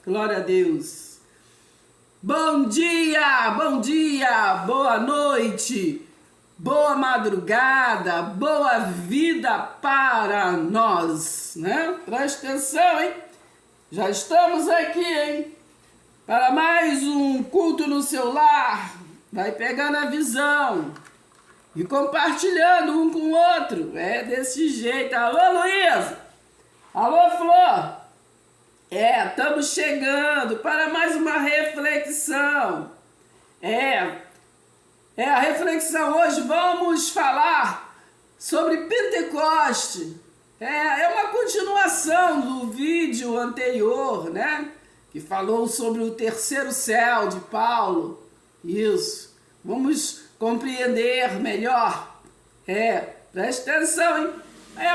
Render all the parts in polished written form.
Glória a Deus. Bom dia, boa noite, boa madrugada, boa vida para nós, né? Presta atenção, hein? Já estamos aqui, hein? Para mais um culto no seu lar. Vai pegando a visão e compartilhando um com o outro. É desse jeito. Alô, Luísa? Alô, Flor? Estamos chegando para mais uma reflexão. A reflexão hoje vamos falar sobre Pentecoste. É uma continuação do vídeo anterior, né? Que falou sobre o terceiro céu de Paulo. Isso. Vamos compreender melhor. Presta atenção, hein?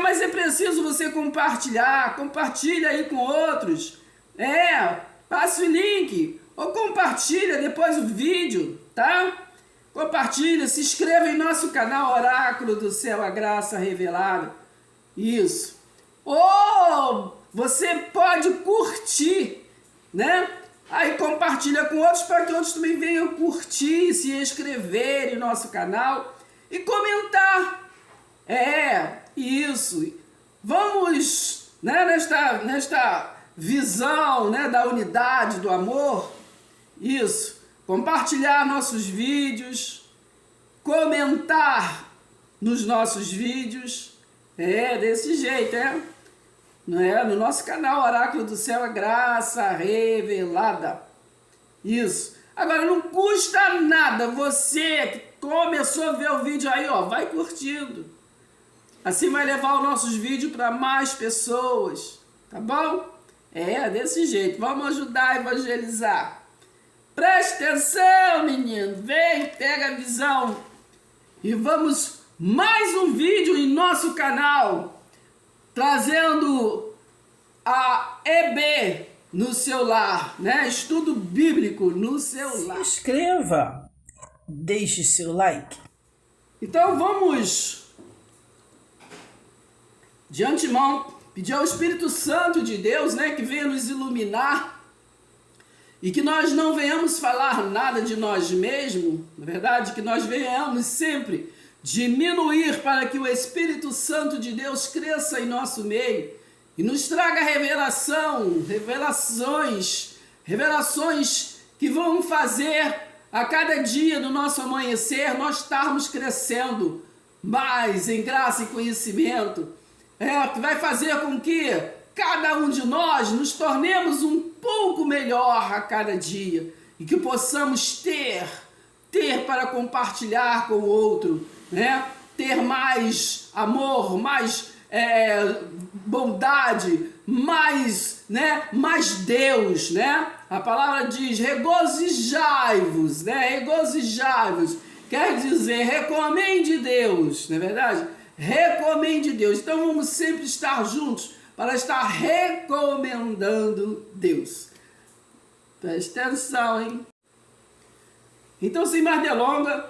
Mas é preciso você compartilhar. Compartilha aí com outros. Passe o link. Ou compartilha depois o vídeo, tá? Compartilha, se inscreva em nosso canal Oráculo do Céu, a Graça Revelada. Isso. Ou você pode curtir, né? Aí compartilha com outros para que outros também venham curtir, se inscrever em nosso canal e comentar. Isso. Vamos, né, nesta visão, né, da unidade, do amor. Isso. Compartilhar nossos vídeos, comentar nos nossos vídeos. Desse jeito, No nosso canal Oráculo do Céu, a Graça Revelada. Isso. Agora, não custa nada você que começou a ver o vídeo aí, vai curtindo. Assim vai levar os nossos vídeos para mais pessoas, tá bom? Desse jeito. Vamos ajudar a evangelizar. Preste atenção, menino. Vem, pega a visão. E vamos mais um vídeo em nosso canal, trazendo a EB no seu lar, né? Estudo bíblico no seu lar. Se inscreva, deixe seu like. Então vamos, de antemão, pedir ao Espírito Santo de Deus, né, que venha nos iluminar e que nós não venhamos falar nada de nós mesmos, na verdade, que nós venhamos sempre diminuir para que o Espírito Santo de Deus cresça em nosso meio e nos traga revelações que vão fazer a cada dia do nosso amanhecer nós estarmos crescendo mais em graça e conhecimento. Que vai fazer com que cada um de nós nos tornemos um pouco melhor a cada dia e que possamos ter para compartilhar com o outro, né? Ter mais amor, mais bondade, mais Deus, né? A palavra diz regozijai-vos, né? Regozijai-vos, quer dizer recomende Deus, não é verdade? Recomende Deus. Então vamos sempre estar juntos para estar recomendando Deus. Preste atenção, hein? Então, sem mais delongas,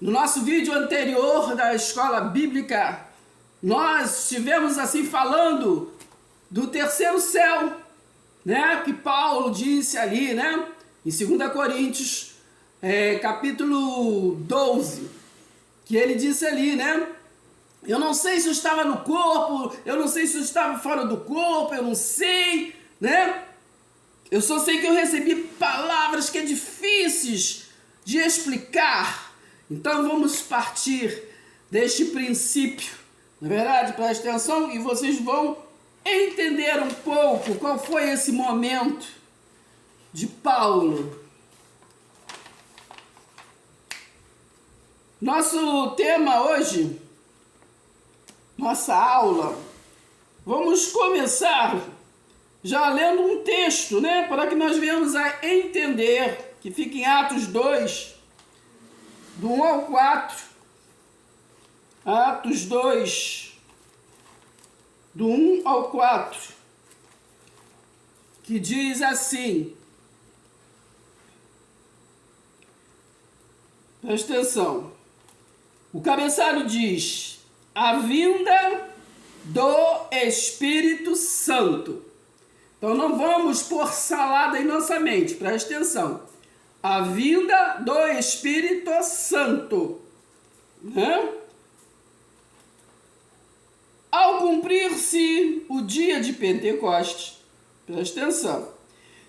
no nosso vídeo anterior da escola bíblica, nós estivemos assim falando do terceiro céu, né? Que Paulo disse ali, né? Em 2 Coríntios, capítulo 12, que ele disse ali, né? Eu não sei se eu estava no corpo, eu não sei se eu estava fora do corpo, eu não sei, né? Eu só sei que eu recebi palavras que é difíceis de explicar. Então vamos partir deste princípio, na verdade, preste atenção e vocês vão entender um pouco qual foi esse momento de Paulo. Nosso tema hoje, nossa aula, vamos começar já lendo um texto, né? Para que nós venhamos a entender, que fica em Atos 2, do 1 ao 4. Atos 2, do 1 ao 4, que diz assim, presta atenção, o cabeçalho diz: a vinda do Espírito Santo Então não vamos pôr salada em nossa mente, preste atenção. A vinda do Espírito Santo, né? Ao cumprir-se o dia de Pentecostes, preste atenção,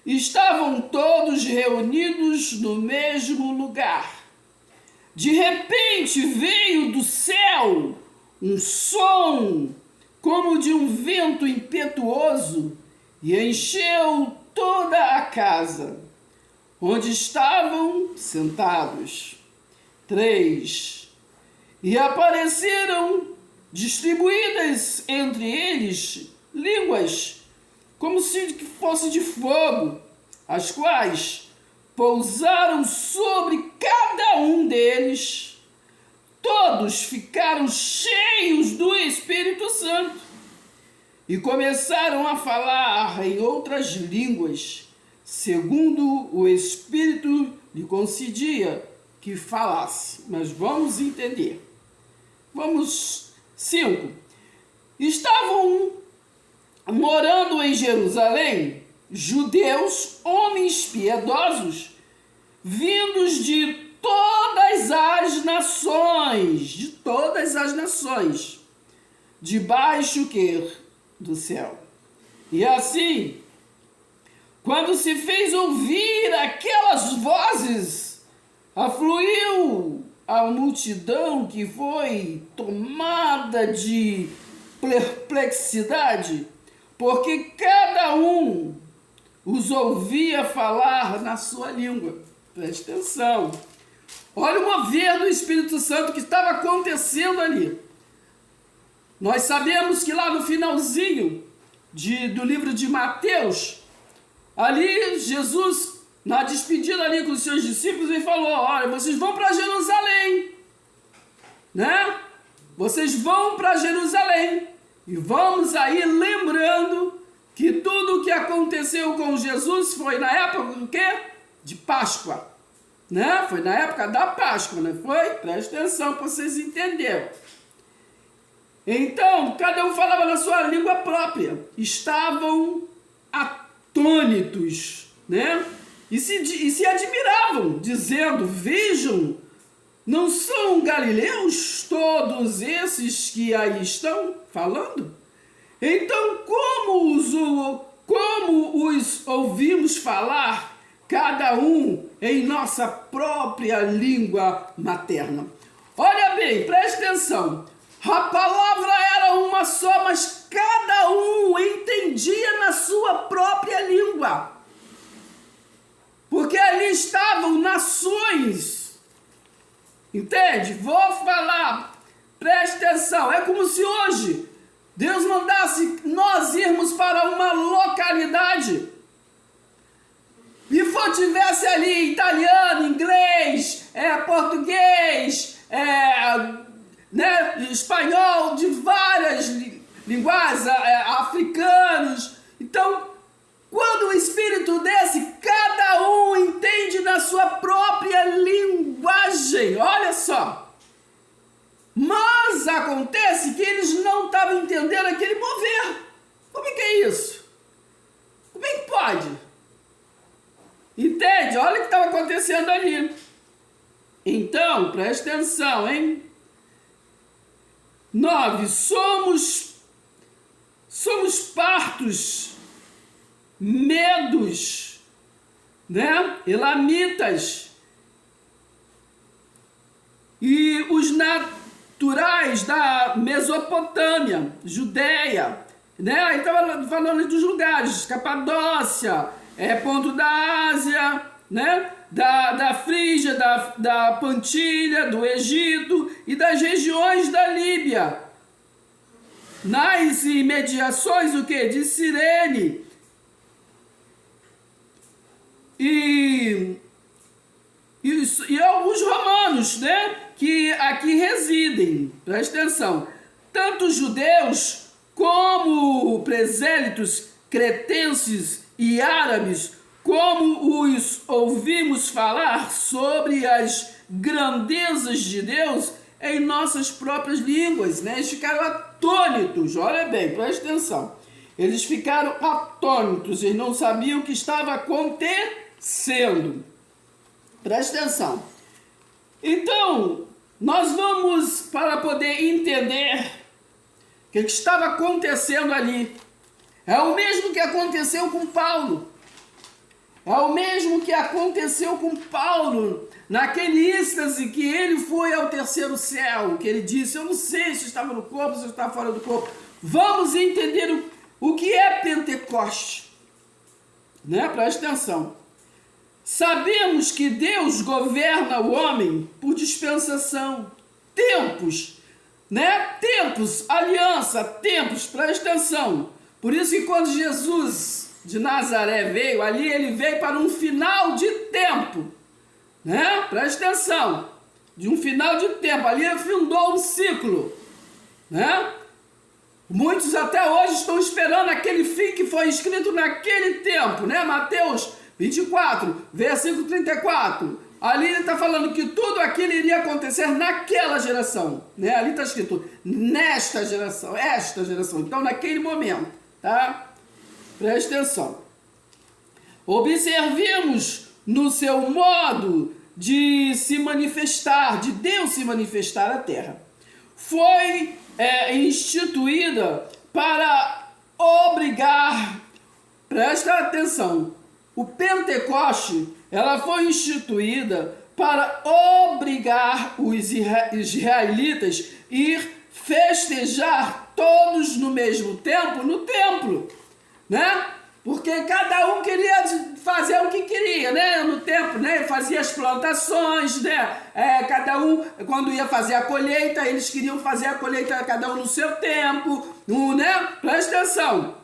estavam todos reunidos no mesmo lugar. De repente veio do céu um som como de um vento impetuoso e encheu toda a casa, onde estavam sentados. 3. E apareceram distribuídas entre eles línguas, como se fosse de fogo, as quais pousaram sobre cada um deles. Todos ficaram cheios do Espírito Santo e começaram a falar em outras línguas, segundo o Espírito lhe concedia que falasse. Mas vamos entender. 5. Estavam morando em Jerusalém judeus, homens piedosos, vindos de todas as nações, debaixo do céu. E assim, quando se fez ouvir aquelas vozes, afluiu a multidão, que foi tomada de perplexidade, porque cada um os ouvia falar na sua língua. Preste atenção. Olha o mover do Espírito Santo que estava acontecendo ali. Nós sabemos que lá no finalzinho do livro de Mateus, ali Jesus, na despedida ali com os seus discípulos, ele falou: olha, vocês vão para Jerusalém, né? Vocês vão para Jerusalém. E vamos aí lembrando que tudo o que aconteceu com Jesus foi na época do quê? De Páscoa, né? Foi na época da Páscoa, não foi? Presta atenção para vocês entenderem. Então, cada um falava na sua língua própria. Estavam atônitos, né? E se admiravam, dizendo: vejam, não são galileus todos esses que aí estão falando? Então, como os ouvimos falar, cada um em nossa própria língua materna? Olha bem, preste atenção. A palavra era uma só, mas cada um entendia na sua própria língua. Porque ali estavam nações. Entende? Vou falar, preste atenção. É como se hoje Deus mandasse nós irmos para uma localidade e tivesse ali italiano, inglês, português, espanhol, de várias linguagens, africanos. Então, quando o Espírito desce, cada um entende na sua própria linguagem. Olha só. Mas acontece que eles não estavam entendendo aquele mover. Como é que é isso? Como é que pode? Entende? Olha o que estava acontecendo ali. Então, preste atenção, hein? 9. Somos partos, medos, né? Elamitas. E os naturais da Mesopotâmia, Judeia, né? Aí estava falando dos lugares, Capadócia, ponto da Ásia, né? Da Frígia, da Pantilha, do Egito e das regiões da Líbia. Nas imediações, de Cirene. E alguns romanos, né? Que aqui residem. Presta atenção. Tanto judeus como presélitos, cretenses e árabes, como os ouvimos falar sobre as grandezas de Deus em nossas próprias línguas, né? Eles ficaram atônitos, olha bem, presta atenção. Eles ficaram atônitos e não sabiam o que estava acontecendo. Preste atenção. Então, nós vamos, para poder entender o que estava acontecendo ali. É o mesmo que aconteceu com Paulo. É o mesmo que aconteceu com Paulo, naquele êxtase que ele foi ao terceiro céu, que ele disse, eu não sei se estava no corpo, se estava fora do corpo. Vamos entender o que é Pentecoste. Né? Preste atenção. Sabemos que Deus governa o homem por dispensação, tempos, né? Tempos, aliança, tempos, preste atenção. Por isso que quando Jesus de Nazaré veio, ali ele veio para um final de tempo, né? Preste atenção, de um final de tempo, ali ele findou um ciclo, né? Muitos até hoje estão esperando aquele fim que foi escrito naquele tempo, né? Mateus 24, versículo 34. Ali ele está falando que tudo aquilo iria acontecer naquela geração, né? Ali está escrito nesta geração, esta geração. Então, naquele momento, tá? Preste atenção. Observemos no seu modo de se manifestar, de Deus se manifestar na terra. Foi instituída para obrigar, presta atenção, o Pentecoste, ela foi instituída para obrigar os israelitas a ir festejar todos no mesmo tempo no templo, né? Porque cada um queria fazer o que queria, né? No tempo, né? Fazia as plantações, né? Cada um, quando ia fazer a colheita, eles queriam fazer a colheita cada um no seu tempo, né? Presta atenção.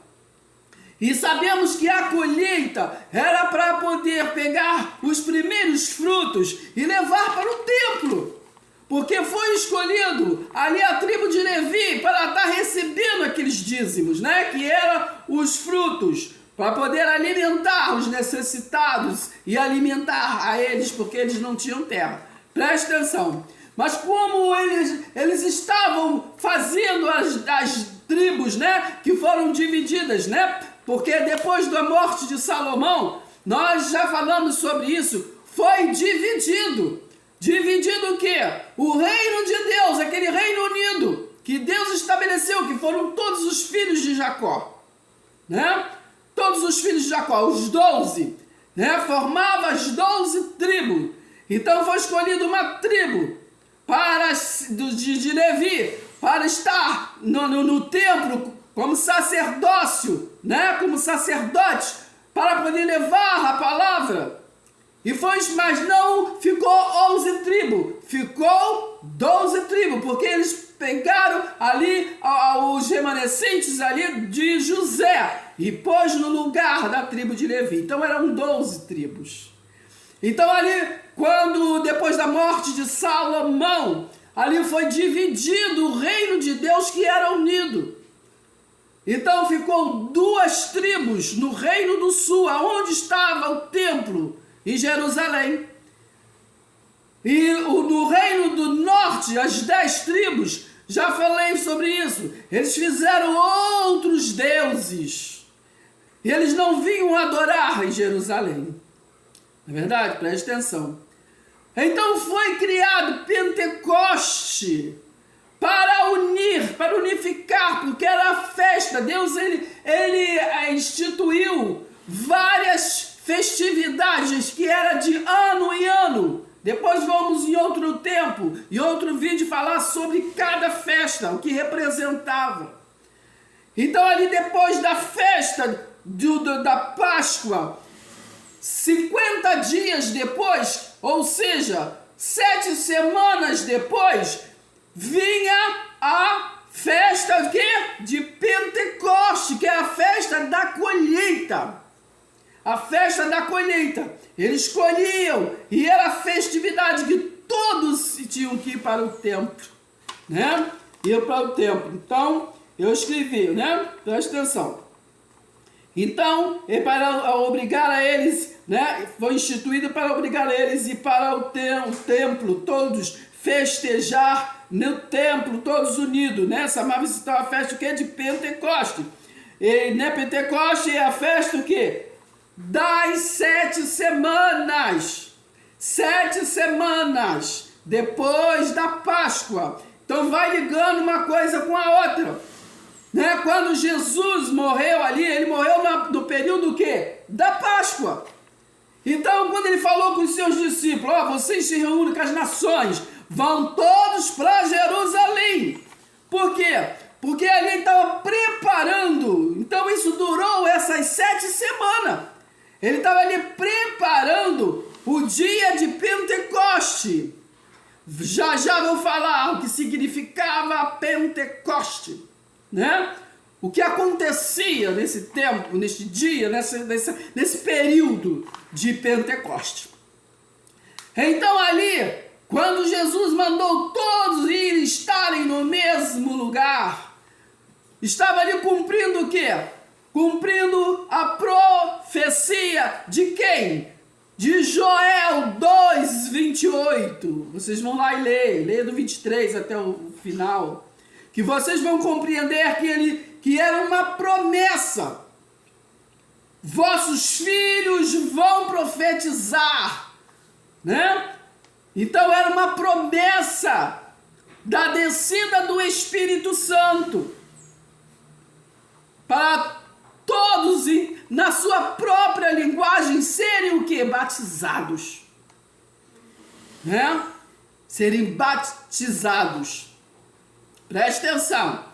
E sabemos que a colheita era para poder pegar os primeiros frutos e levar para o templo. Porque foi escolhido ali a tribo de Levi para estar recebendo aqueles dízimos, né? Que eram os frutos, para poder alimentar os necessitados e alimentar a eles, porque eles não tinham terra. Preste atenção. Mas como eles estavam fazendo as tribos, né? Que foram divididas, né? Porque depois da morte de Salomão, nós já falamos sobre isso, foi dividido. Dividido o quê? O reino de Deus, aquele reino unido, que Deus estabeleceu, que foram todos os filhos de Jacó, né? Todos os filhos de Jacó, os 12, né? Formava as 12 tribos. Então foi escolhida uma tribo de Levi, para estar no templo como sacerdócio, né? Como sacerdote, para poder levar a palavra. E foi, mas não ficou 11 tribos, ficou 12 tribos, porque eles pegaram ali os remanescentes ali de José e pôs no lugar da tribo de Levi. Então eram 12 tribos. Então ali, quando depois da morte de Salomão, ali foi dividido o reino de Deus que era unido. Então ficou 2 tribos no reino do sul, aonde estava o templo, em Jerusalém. E no reino do norte, as 10 tribos, já falei sobre isso, eles fizeram outros deuses. E eles não vinham adorar em Jerusalém. Não é verdade? Preste atenção. Então foi criado Pentecoste para unir, para unificar, porque era a festa. Deus ele instituiu várias festividades que era de ano em ano. Depois vamos em outro tempo, em outro vídeo, falar sobre cada festa, o que representava. Então ali depois da festa da Páscoa, 50 dias depois, ou seja, 7 semanas depois, vinha a festa de Pentecoste, que é a festa da colheita. A festa da colheita. Eles colhiam e era a festividade que todos tinham que ir para o templo, né? Ir para o templo. Então, eu escrevi, né? Presta atenção. Então, para obrigar a eles, né? Foi instituído para obrigar a eles ir para o templo, todos festejar no templo, todos unidos, né? Chamava-se então a festa que é de Pentecoste. E, né, Pentecoste é a festa o quê? Das 7 semanas. 7 semanas depois da Páscoa. Então vai ligando uma coisa com a outra. Né? Quando Jesus morreu ali, ele morreu no período o quê? Da Páscoa. Então, quando ele falou com os seus discípulos, vocês se reúnem com as nações, vão todos para Jerusalém. Por quê? Porque ali ele estava preparando. Então, isso durou essas 7 semanas. Ele estava ali preparando o dia de Pentecoste. Já vou falar o que significava Pentecoste, né? O que acontecia nesse tempo, neste dia, nesse período de Pentecoste. Então ali, quando Jesus mandou todos irem estarem no mesmo lugar, estava ali cumprindo o quê? Cumprindo a profecia de quem? De Joel 2:28. Vocês vão lá e leia do 23 até o final, que vocês vão compreender que era uma promessa. Vossos filhos vão profetizar, né? Então era uma promessa da descida do Espírito Santo para todos, na sua própria linguagem, serem o quê? Batizados. Né? Serem batizados. Preste atenção.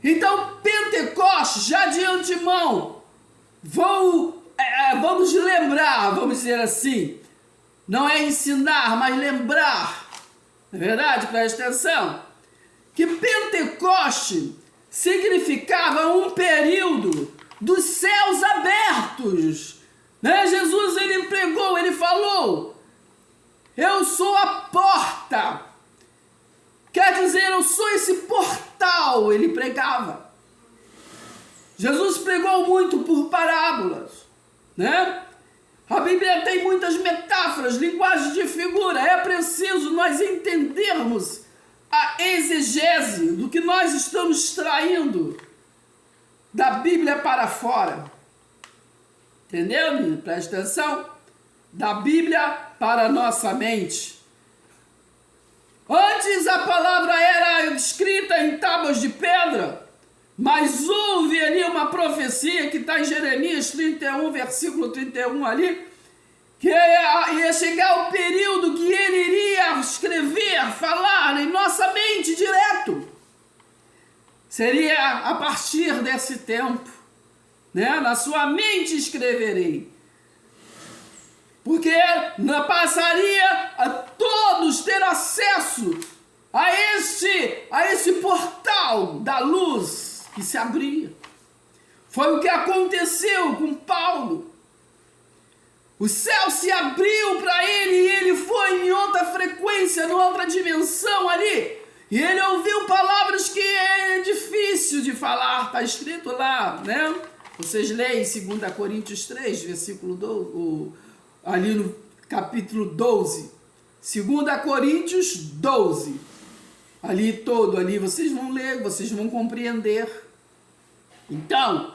Então, Pentecostes, já de antemão, vamos lembrar, vamos dizer assim, não é ensinar, mas lembrar, não é verdade? Preste atenção, que Pentecoste significava um período dos céus abertos, né? Jesus, ele pregou, ele falou, eu sou a porta, quer dizer, eu sou esse portal, ele pregava. Jesus pregou muito por parábolas, né? A Bíblia tem muitas metáforas, linguagem de figura. É preciso nós entendermos a exegese do que nós estamos extraindo da Bíblia para fora. Entendeu, menino? Presta atenção. Da Bíblia para a nossa mente. Antes a palavra era escrita em tábuas de pedra, mas houve ali uma profecia que está em Jeremias 31, versículo 31 ali, que ia chegar o período que ele iria escrever, falar em nossa mente direto. Seria a partir desse tempo, né? Na sua mente escreverei. Porque passaria a todos ter acesso a esse portal da luz que se abria. Foi o que aconteceu com Paulo. O céu se abriu para ele e ele foi em outra frequência, numa outra dimensão ali. E ele ouviu palavras que é difícil de falar, está escrito lá, né? Vocês leem 2 Coríntios 3, versículo 12, ali no capítulo 12. 2 Coríntios 12. Ali todo, ali vocês vão ler, vocês vão compreender. Então,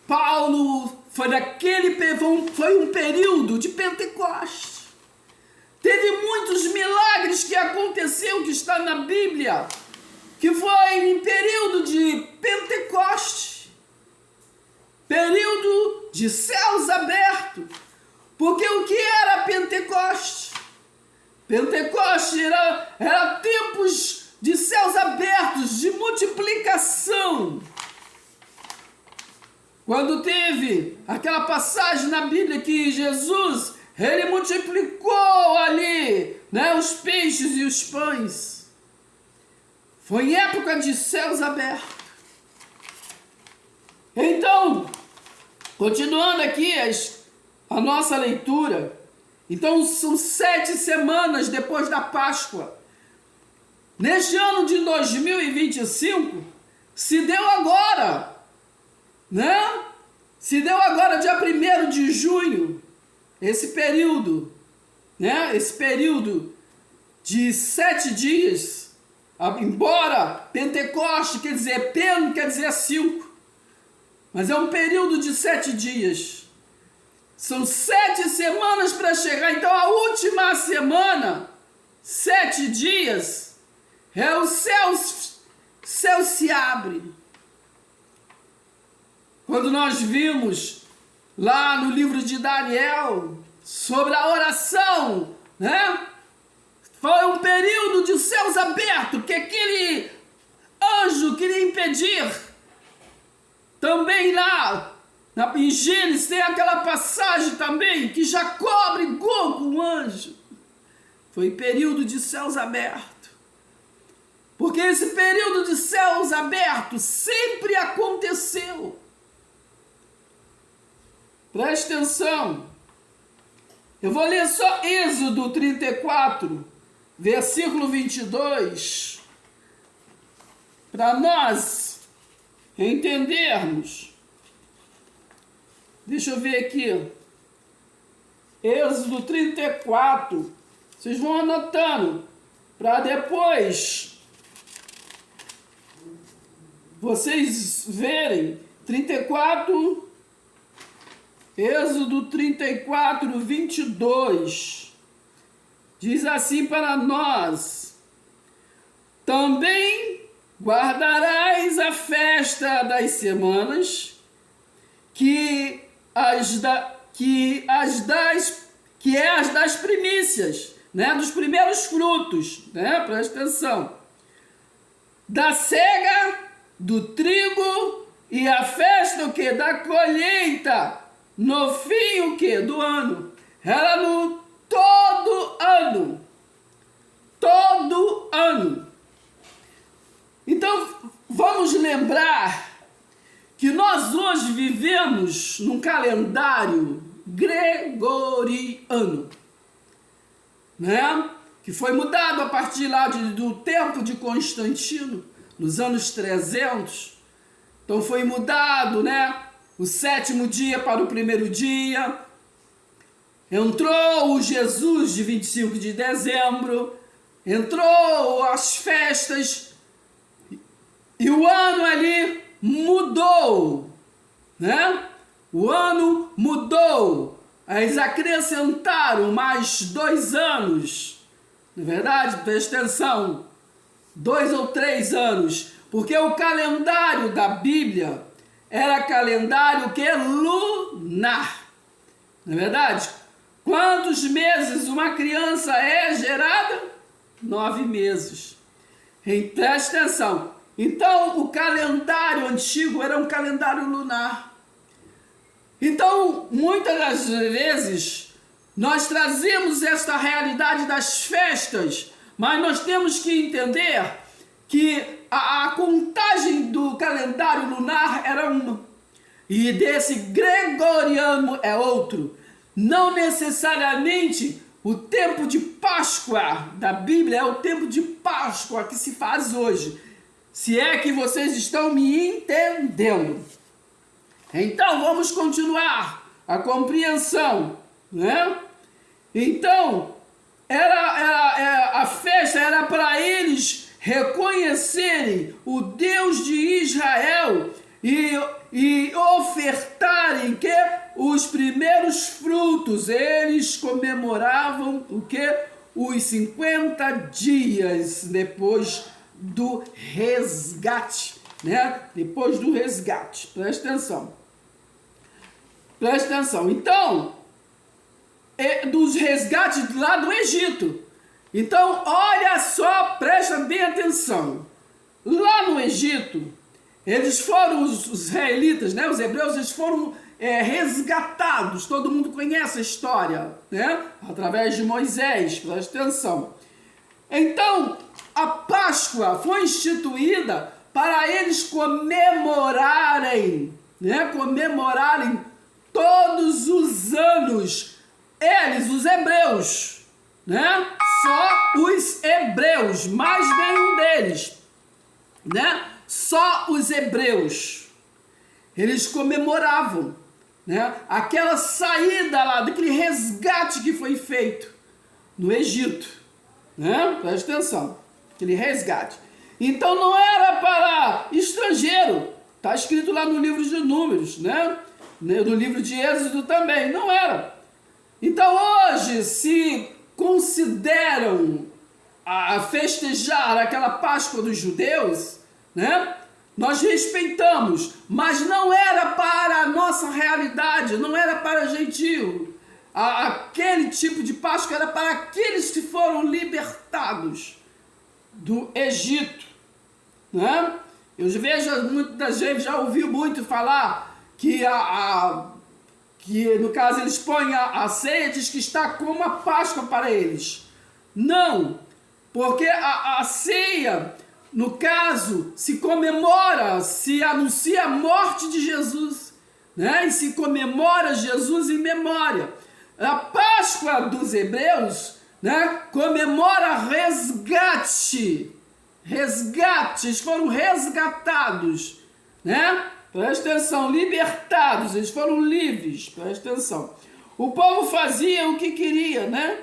Paulo foi um período de Pentecostes. Teve muitos milagres que aconteceu, que está na Bíblia, que foi em período de Pentecostes. Período de céus abertos. Porque o que era Pentecostes? Pentecostes era tempos de céus abertos, de multiplicação. Quando teve aquela passagem na Bíblia que Jesus, ele multiplicou ali, né, os peixes e os pães. Foi em época de céus abertos. Então, continuando aqui a nossa leitura. Então, são 7 semanas depois da Páscoa. Neste ano de 2025, se deu agora, né? Se deu agora, dia 1º de junho, esse período, né? Esse período de 7 dias, embora Pentecoste quer dizer 5, mas é um período de 7 dias. São 7 semanas para chegar. Então a última semana, 7 dias, o céu se abre. Quando nós vimos lá no livro de Daniel sobre a oração, né? Foi um período de céus abertos que aquele anjo queria impedir. Também lá em Gênesis tem aquela passagem também que Jacó brigou com o anjo. Foi período de céus abertos. Porque esse período de céus abertos sempre aconteceu. Preste atenção. Eu vou ler só Êxodo 34, versículo 22, para nós entendermos. Deixa eu ver aqui. Êxodo 34. Vocês vão anotando para depois vocês verem. 34. Êxodo 34, 22. Diz assim para nós: também guardarás a festa das semanas, que é as das primícias, né? Dos primeiros frutos, né? Presta atenção. Da cega, do trigo e a festa o quê? Da colheita, no fim o quê? Do ano. Era no todo ano. Todo ano. Então, vamos lembrar que nós hoje vivemos num calendário gregoriano, né? Que foi mudado a partir lá do tempo de Constantino, nos anos 300. Então foi mudado, né? O 7º dia para o 1º dia. Entrou o Jesus de 25 de dezembro. Entrou as festas. E o ano ali mudou, né? O ano mudou. Eles acrescentaram mais 2 anos. Não é verdade? Presta atenção. 2 ou 3 anos. Porque o calendário da Bíblia era calendário que é lunar. Não é verdade? Quantos meses uma criança é gerada? 9 meses. Presta atenção. Então, o calendário antigo era um calendário lunar. Então, muitas das vezes, nós trazemos esta realidade das festas, mas nós temos que entender que a contagem do calendário lunar era uma, e desse gregoriano é outro. Não necessariamente o tempo de Páscoa da Bíblia é o tempo de Páscoa que se faz hoje. Se é que vocês estão me entendendo. Então, vamos continuar a compreensão, né? Então, a festa era para eles reconhecerem o Deus de Israel e ofertarem que os primeiros frutos. Eles comemoravam o que? Os 50 dias depois do resgate, né? Depois do resgate. Presta atenção. Presta atenção. Então, dos resgates lá do Egito. Então, olha só, presta bem atenção. Lá no Egito, eles foram, os israelitas, né? Os hebreus, eles foram resgatados. Todo mundo conhece a história, né? Através de Moisés. Presta atenção. Então, a Páscoa foi instituída para eles comemorarem, né? Comemorarem todos os anos. Eles, os hebreus, né? Só os hebreus, mais nenhum deles, né? Só os hebreus. Eles comemoravam, né? Aquela saída lá, daquele resgate que foi feito no Egito, né? Presta atenção, aquele resgate. Então não era para estrangeiro, Está escrito lá no livro de Números, né? No livro de Êxodo também, não era. Então hoje se consideram a festejar aquela Páscoa dos judeus, né? Nós respeitamos, mas não era para a nossa realidade, não era para gentio. Aquele tipo de Páscoa era para aqueles que foram libertados do Egito, né? Eu vejo muita gente já ouviu muito falar que que no caso eles põem a ceia, diz que está como a Páscoa para eles. Não, porque a ceia, no caso, se comemora, se anuncia a morte de Jesus, né? E se comemora Jesus em memória. A Páscoa dos hebreus, né, comemora resgate. Resgate, eles foram resgatados, né? Presta atenção, libertados, eles foram livres, presta atenção. O povo fazia o que queria, né?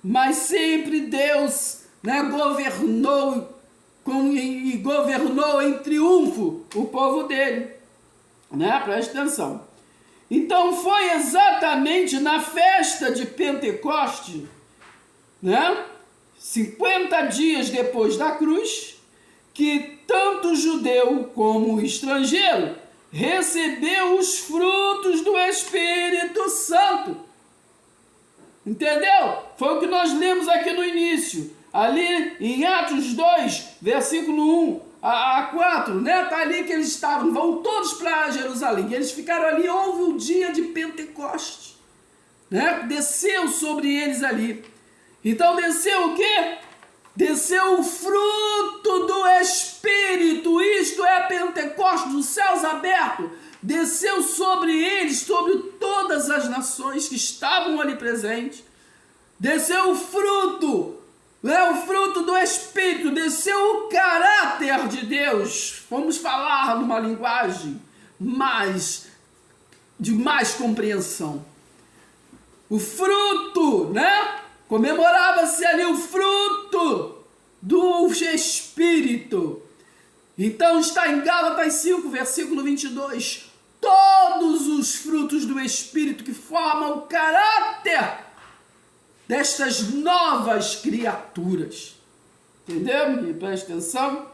Mas sempre Deus, né, governou e governou em triunfo o povo dele, né? Presta atenção. Então foi exatamente na festa de Pentecoste, né? 50 dias depois da cruz, que tanto judeu como estrangeiro recebeu os frutos do Espírito Santo. Entendeu? Foi o que nós lemos aqui no início. Ali em Atos 2, versículo 1 a 4, né? Tá ali que eles estavam, vão todos para Jerusalém. Eles ficaram ali, houve o dia de Pentecoste, né? Desceu sobre eles ali. Então desceu o quê? Desceu o fruto do Espírito, isto é Pentecostes, dos céus abertos. Desceu sobre eles, sobre todas as nações que estavam ali presentes. Desceu o fruto, né? O fruto do Espírito, desceu o caráter de Deus. Vamos falar numa linguagem de mais compreensão. O fruto, né? Comemorava-se ali o fruto do Espírito. Então está em Gálatas 5, versículo 22. Todos os frutos do Espírito que formam o caráter destas novas criaturas. Entendeu? Presta atenção.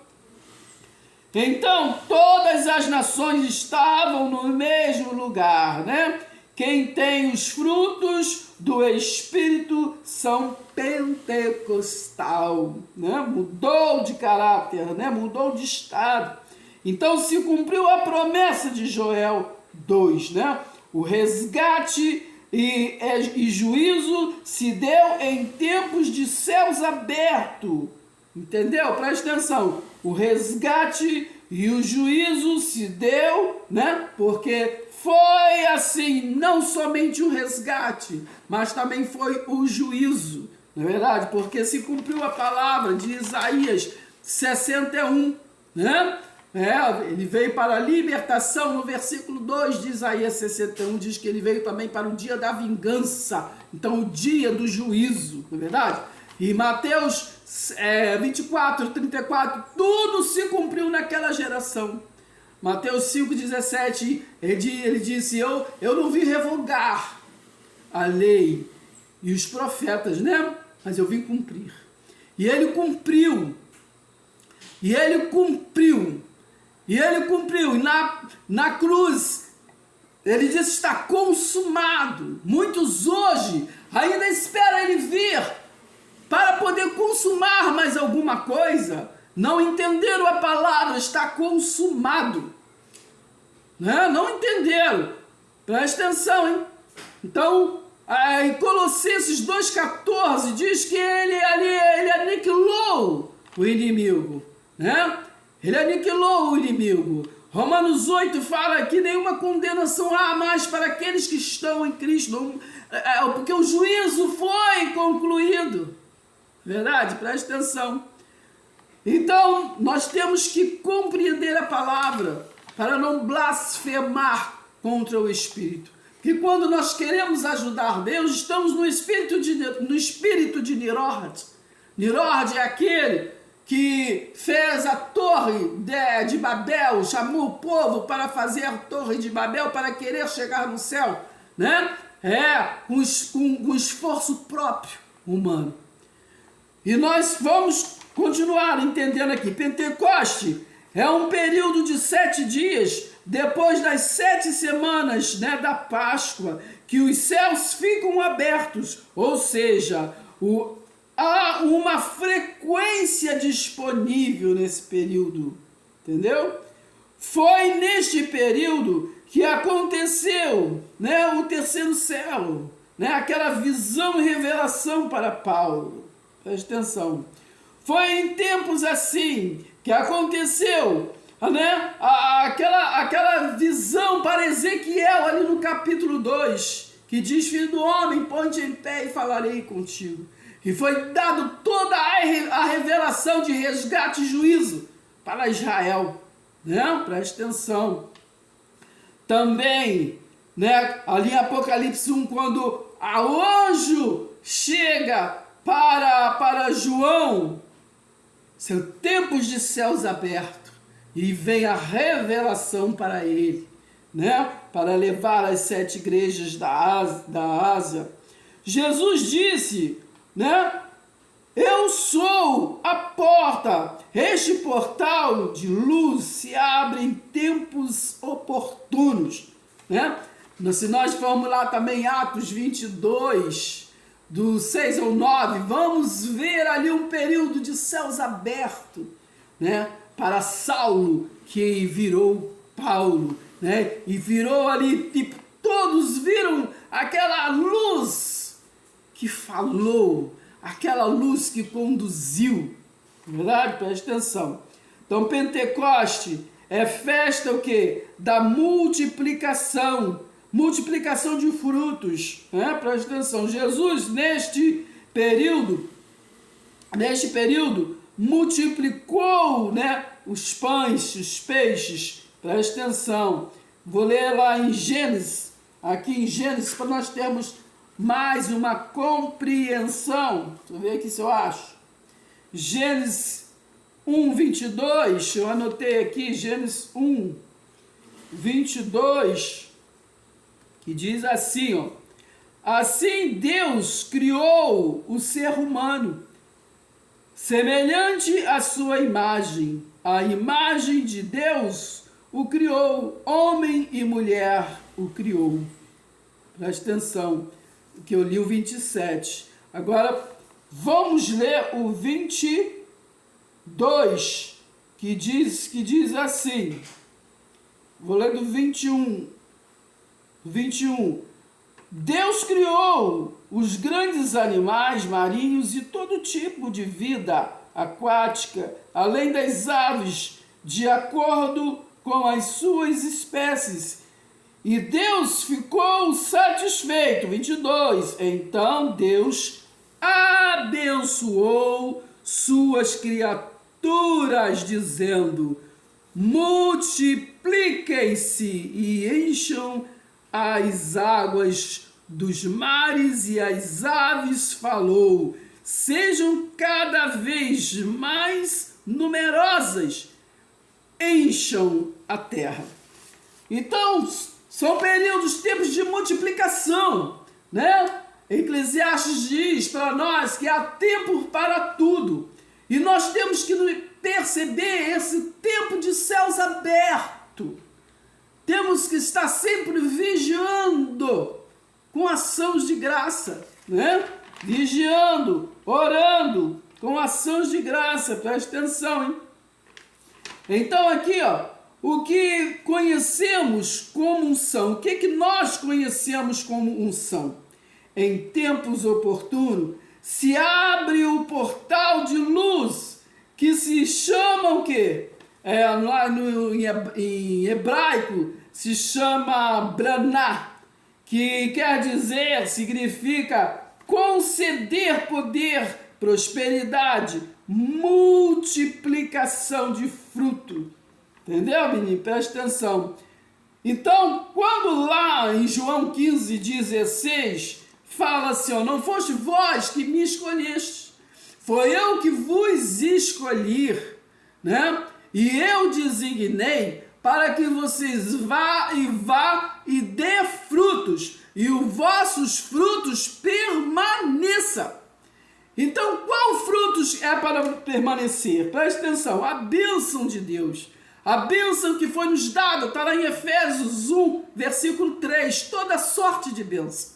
Então todas as nações estavam no mesmo lugar, né? Quem tem os frutos do Espírito são pentecostal, né? Mudou de caráter, né? Mudou de estado. Então se cumpriu a promessa de Joel 2, né? O resgate e juízo se deu em tempos de céus abertos. Entendeu? Presta atenção. O resgate e o juízo se deu, né? Porque foi assim, não somente o resgate, mas também foi o juízo, não é verdade? Porque se cumpriu a palavra de Isaías 61, né? Ele veio para a libertação, no versículo 2 de Isaías 61, diz que ele veio também para o dia da vingança, então o dia do juízo, não é verdade? E Mateus 24, 34, tudo se cumpriu naquela geração. Mateus 5,17, ele disse, eu não vim revogar a lei e os profetas, né? Mas eu vim cumprir. E ele cumpriu. E ele cumpriu. E ele cumpriu. E na cruz, ele disse, está consumado. Muitos hoje ainda esperam ele vir para poder consumar mais alguma coisa. Não entenderam a palavra, está consumado. Né? Não entenderam. Presta atenção, hein? Então, em Colossenses 2,14 diz que ele aniquilou o inimigo. Né? Ele aniquilou o inimigo. Romanos 8 fala que nenhuma condenação há mais para aqueles que estão em Cristo. Porque o juízo foi concluído. Verdade? Presta atenção. Então, nós temos que compreender a palavra para não blasfemar contra o Espírito. Porque quando nós queremos ajudar Deus, estamos no espírito de Nirod. Nirod é aquele que fez a torre de Babel, chamou o povo para fazer a torre de Babel, para querer chegar no céu, né? Com esforço próprio humano. E nós vamos continuar entendendo aqui. Pentecoste é um período de 7 dias, depois das 7 semanas, né, da Páscoa, que os céus ficam abertos, ou seja, há uma frequência disponível nesse período, entendeu? Foi neste período que aconteceu, né, o terceiro céu, né, aquela visão e revelação para Paulo. Preste atenção. Foi em tempos assim que aconteceu, né, aquela visão para Ezequiel ali no capítulo 2, que diz: filho do homem, ponte em pé e falarei contigo. E foi dado toda a revelação de resgate e juízo para Israel, né? Preste atenção. Também, né, ali em Apocalipse 1, quando o anjo chega para João, são tempos de céus abertos, e vem a revelação para ele, né, para levar as 7 igrejas da Ásia. Jesus disse, né, eu sou a porta, este portal de luz se abre em tempos oportunos, né? Se nós formos lá também Atos 22, do 6 ao 9, vamos ver ali um período de céus abertos, né, para Saulo, que virou Paulo, né, e virou ali, e todos viram aquela luz que falou, aquela luz que conduziu, verdade? Preste atenção. Então, Pentecoste é festa o quê? Da multiplicação de frutos, né? Preste atenção. Jesus, neste período, multiplicou, né, os pães, os peixes. Preste atenção. Vou ler lá em Gênesis, aqui em Gênesis, para nós termos mais uma compreensão. Deixa eu ver aqui se eu acho. Gênesis 1, 22, eu anotei aqui, Gênesis 1, 22, que diz assim, ó: assim Deus criou o ser humano, semelhante à sua imagem. A imagem de Deus o criou, homem e mulher o criou. Preste atenção, que eu li o 27. Agora, vamos ler o 22, que diz assim. Vou ler do 21. Deus criou os grandes animais marinhos e todo tipo de vida aquática, além das aves, de acordo com as suas espécies. E Deus ficou satisfeito. 22. Então Deus abençoou suas criaturas, dizendo: multipliquem-se e encham as águas dos mares, e as aves falou: sejam cada vez mais numerosas, encham a terra. Então, são períodos, tempos de multiplicação, né? Eclesiastes diz para nós que há tempo para tudo. E nós temos que perceber esse tempo de céus abertos. Temos que estar sempre vigiando com ações de graça, né? Vigiando, orando com ações de graça. Preste atenção, hein? Então aqui, ó, o que conhecemos como unção, o que nós conhecemos como unção? Em tempos oportunos, se abre o portal de luz, que se chama o quê? Lá em hebraico, se chama Braná, que quer dizer, significa conceder poder, prosperidade, multiplicação de fruto. Entendeu, menino? Presta atenção. Então, quando lá em João 15, 16, fala assim, ó: não foste vós que me escolheste, foi eu que vos escolhi, né? E eu designei para que vocês vá e dê frutos, e os vossos frutos permaneçam. Então, qual frutos é para permanecer? Preste atenção, a bênção de Deus. A bênção que foi nos dada, está lá em Efésios 1, versículo 3, toda sorte de bênção.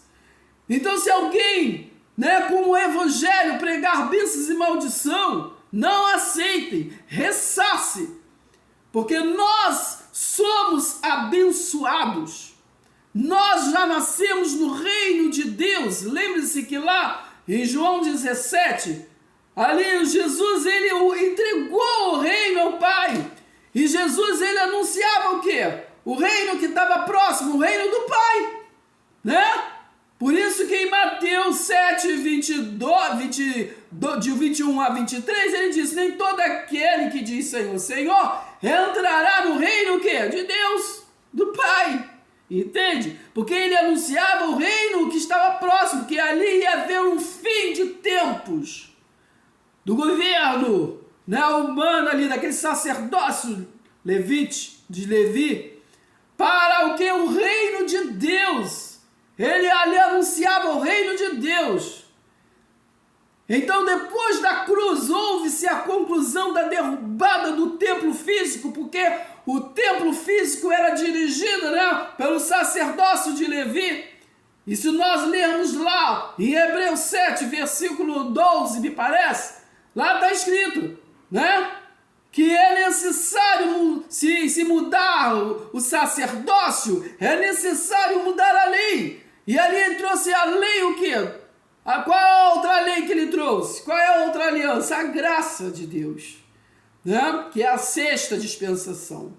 Então, se alguém, com o evangelho pregar bênçãos e maldição, não aceitem, ressace, porque nós somos abençoados. Nós já nascemos no reino de Deus. Lembre-se que lá em João 17, ali Jesus, ele entregou o reino ao Pai. E Jesus, ele anunciava o quê? O reino que estava próximo, o reino do Pai, né? Por isso que em Mateus 7, de 21 a 23, ele diz, nem todo aquele que diz Senhor, Senhor, entrará no reino o quê? De Deus, do Pai. Entende? Porque ele anunciava o reino que estava próximo, que ali ia haver um fim de tempos do governo, humano ali, daquele sacerdócio de Levi, para o que? O reino de Deus. Ele ali anunciava o reino de Deus. Então, depois da cruz, houve-se a conclusão da derrubada do templo físico, porque o templo físico era dirigido, pelo sacerdócio de Levi. E se nós lermos lá, em Hebreus 7, versículo 12, me parece, lá está escrito, que é necessário, se mudar o sacerdócio, é necessário mudar a lei. E ali ele trouxe a lei o quê? Qual é a outra lei que ele trouxe? Qual é a outra aliança? A graça de Deus, que é a sexta dispensação.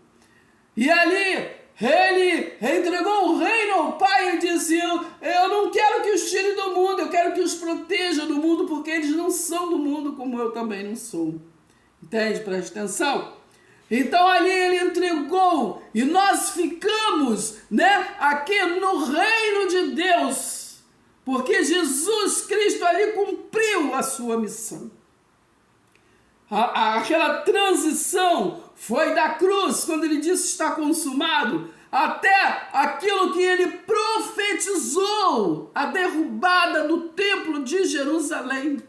E ali ele entregou o reino ao Pai e disse, eu não quero que os tire do mundo, eu quero que os proteja do mundo, porque eles não são do mundo como eu também não sou. Entende? Preste atenção. Então ali ele entregou e nós ficamos, aqui no reino de Deus, porque Jesus Cristo ali cumpriu a sua missão. Aquela transição foi da cruz, quando ele disse está consumado, até aquilo que ele profetizou, a derrubada do templo de Jerusalém,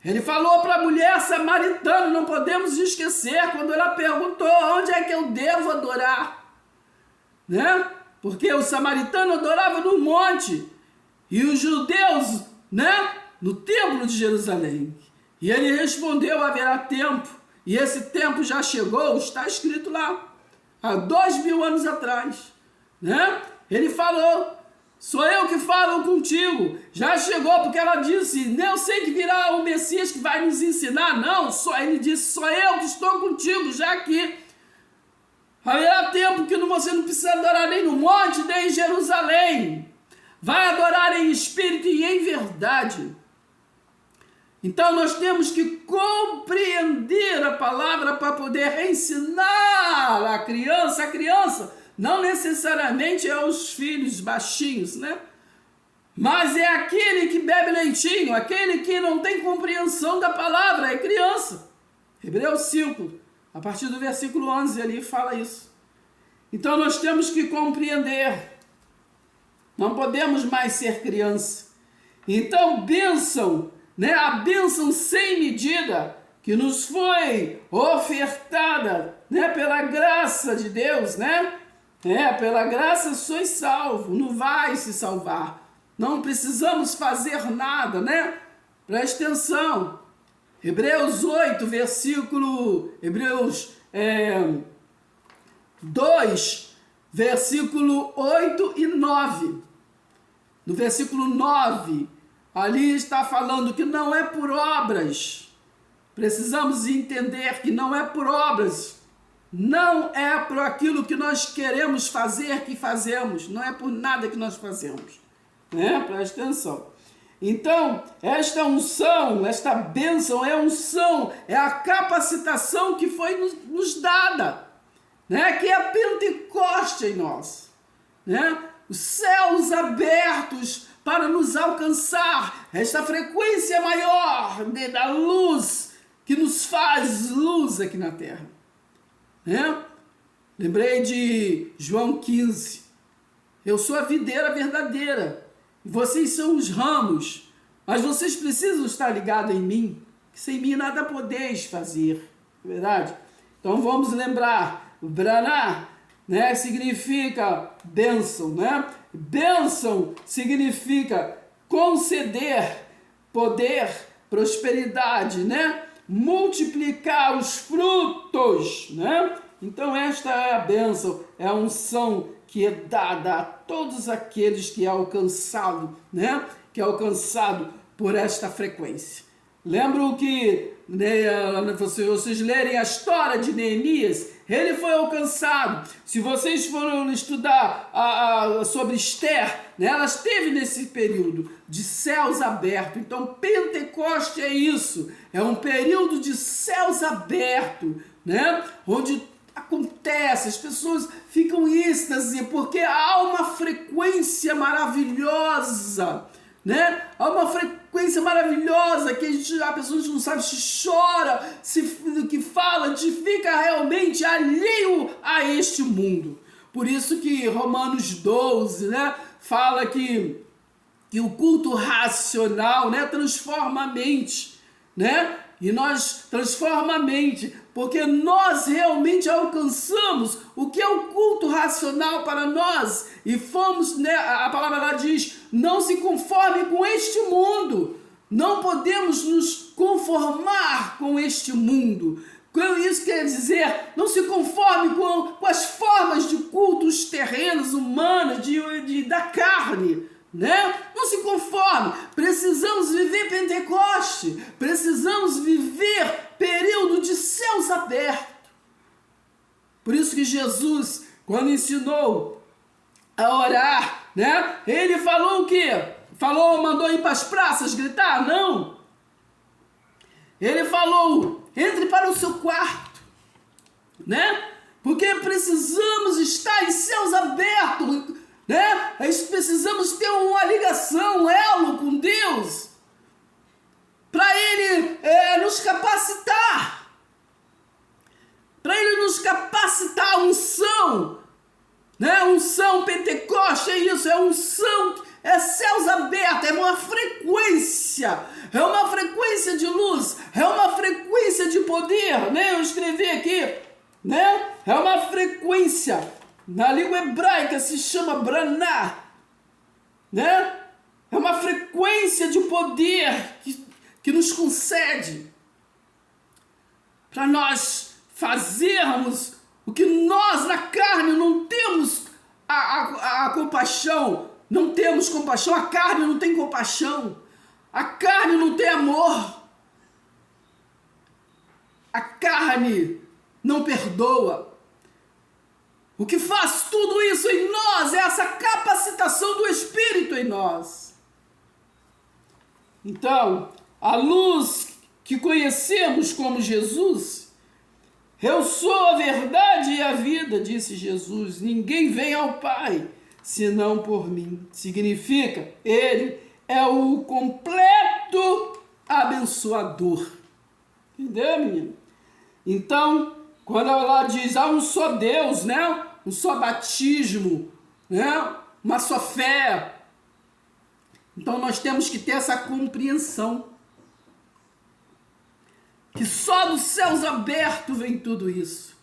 Ele falou para a mulher samaritana, não podemos esquecer, quando ela perguntou, onde é que eu devo adorar? Porque o samaritano adorava no monte, e os judeus, no templo de Jerusalém. E ele respondeu, haverá tempo, e esse tempo já chegou, está escrito lá, há 2000 anos atrás. Ele falou, sou eu que falo contigo, já chegou, porque ela disse, eu sei que virá o Messias que vai nos ensinar, não, ele disse, sou eu que estou contigo, já aqui. Haverá tempo que você não precisa adorar nem no monte, nem em Jerusalém, vai adorar em espírito e em verdade. Então nós temos que compreender a palavra para poder ensinar a criança não necessariamente é os filhos baixinhos, mas é aquele que bebe leitinho, aquele que não tem compreensão da palavra, é criança. Hebreus 5, a partir do versículo 11 ali fala isso. Então nós temos que compreender, não podemos mais ser criança. Então bênção, a bênção sem medida que nos foi ofertada, pela graça de Deus, pela graça sois salvo, não vai se salvar, não precisamos fazer nada, Preste atenção, Hebreus 8, Hebreus 2, versículo 8 e 9, no versículo 9, ali está falando que não é por obras, precisamos entender que não é por obras, não é por aquilo que nós queremos fazer que fazemos, não é por nada que nós fazemos, Preste atenção. Então, esta unção, esta bênção é unção, é a capacitação que foi nos dada, que é a Pentecoste em nós, os céus abertos para nos alcançar esta frequência maior da luz que nos faz luz aqui na terra. Né? Lembrei de João 15. Eu sou a videira verdadeira, e vocês são os ramos, mas vocês precisam estar ligados em mim, que sem mim nada podeis fazer. É verdade? Então vamos lembrar, Braná, né, significa bênção, né? Bênção significa conceder, poder, prosperidade, né? Multiplicar os frutos, né? Então esta é a bênção, é a unção que é dada a todos aqueles que é alcançado, né? Que é alcançado por esta frequência. Lembro que, né, vocês lerem a história de Neemias, ele foi alcançado. Se vocês forem estudar sobre Esther, né, ela esteve nesse período de céus abertos. Então, Pentecoste é isso, é um período de céus abertos, né, onde acontece, as pessoas ficam em êxtase, porque há uma frequência maravilhosa, né? Há uma frequência maravilhosa que a pessoa não sabe se chora, se que fala, se fica realmente alheio a este mundo. Por isso que Romanos 12, né, fala que o culto racional, né, transforma a mente, né? E nós transforma a mente, porque nós realmente alcançamos o que é o culto racional para nós. E fomos, né, a palavra lá diz, não se conforme com este mundo. Não podemos nos conformar com este mundo. Isso quer dizer, não se conforme com as formas de cultos terrenos, humanos, da carne. Né? Não se conforme, precisamos viver Pentecoste, precisamos viver período de céus abertos. Por isso que Jesus, quando ensinou a orar, né? Ele falou o quê? Mandou ir para as praças gritar? Não. Ele falou, entre para o seu quarto, né? Porque precisamos estar em céus abertos, né? Nós precisamos ter uma ligação, um elo com Deus, para Ele nos capacitar, a unção, né? Unção Pentecoste, é isso, é unção, é céus abertos, é uma frequência de luz, é uma frequência de poder, né? Eu escrevi aqui, né? É uma frequência. Na língua hebraica se chama Braná, né? É uma frequência de poder que nos concede para nós fazermos o que nós na carne não temos a compaixão, não temos compaixão, a carne não tem compaixão, a carne não tem amor, a carne não perdoa. O que faz tudo isso em nós é essa capacitação do Espírito em nós. Então, a luz que conhecemos como Jesus, eu sou a verdade e a vida, disse Jesus. Ninguém vem ao Pai senão por mim. Significa, Ele é o completo abençoador. Entendeu, menino? Então, quando ela diz, há um só Deus, né? Um só batismo, né? Uma só fé. Então nós temos que ter essa compreensão que só dos céus abertos vem tudo isso,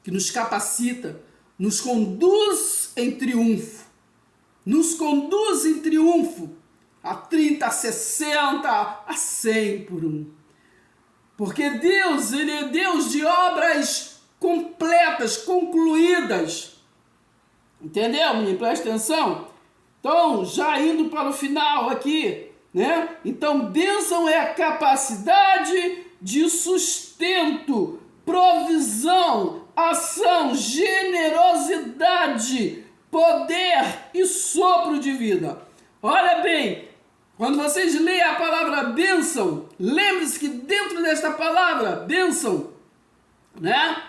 que nos capacita, nos conduz em triunfo, a 30, a 60, a 100 por um. Porque Deus, Ele é Deus de obras completas, concluídas. Entendeu, menino? Presta atenção. Então, já indo para o final aqui, né? Então, bênção é a capacidade de sustento, provisão, ação, generosidade, poder e sopro de vida. Olha bem, quando vocês leem a palavra bênção, lembre-se que dentro desta palavra, bênção, né?